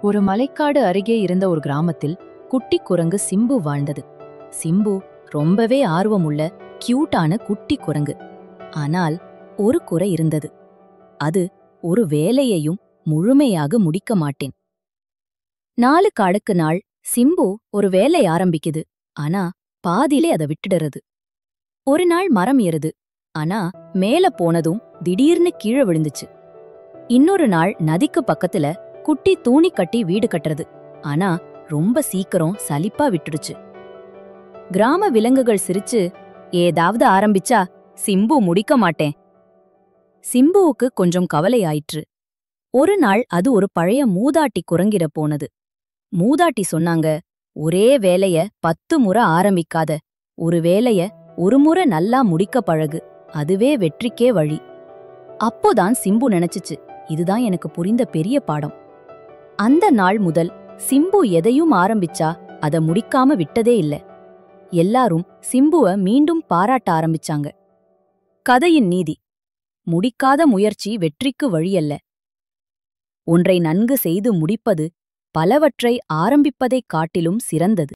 ஒரு மலைக்காடு அருகே இருந்த ஒரு கிராமத்தில் குட்டி குரங்கு சிம்பு வாழ்ந்தது. சிம்பு ரொம்பவே ஆர்வமுள்ள கியூட்டான குட்டி குரங்கு. ஆனால் ஒரு குறை இருந்தது. அது ஒரு வேலையையும் முழுமையாக முடிக்க மாட்டேன். நாளுக்கு நாள் சிம்பு ஒரு வேலை ஆரம்பிக்குது. ஆனா பாதியிலே அதை விட்டுடுறது. ஒரு நாள் மரம் ஏறுது. ஆனா மேல போனதும் திடீர்னு கீழே விழுந்துச்சு. இன்னொரு நாள் நதிக்கு பக்கத்துல குட்டி தூணி கட்டி வீடு கட்டுறது. ஆனா ரொம்ப சீக்கிரம் சலிப்பா விட்டுடுச்சு. கிராம விலங்குகள் சிரிச்சு, ஏதாவது ஆரம்பிச்சா சிம்பு முடிக்க மாட்டேன். சிம்புவுக்கு கொஞ்சம் கவலை ஆயிற்று. ஒரு நாள் அது ஒரு பழைய மூதாட்டி குரங்கிட போனது. மூதாட்டி சொன்னாங்க, ஒரே வேலைய 10 முறை ஆரம்பிக்காத. ஒரு வேலைய ஒரு முறை நல்லா முடிக்க பழகு. அதுவே வெற்றிக்கே வழி. அப்போதான் சிம்பு நினைச்சுச்சு, இதுதான் எனக்கு புரிந்த பெரிய பாடம். அந்த நாள் முதல் சிம்பு எதையும் ஆரம்பிச்சா அத முடிக்காம விட்டதே இல்ல. எல்லாரும் சிம்புவ மீண்டும் பாராட்ட ஆரம்பிச்சாங்க. கதையின் நீதி: முடிக்காத முயற்சி வெற்றிக்கு வழியல்ல. ஒன்றை நன்கு செய்து முடிப்பது பலவற்றை ஆரம்பிப்பதைக் காட்டிலும் சிறந்தது.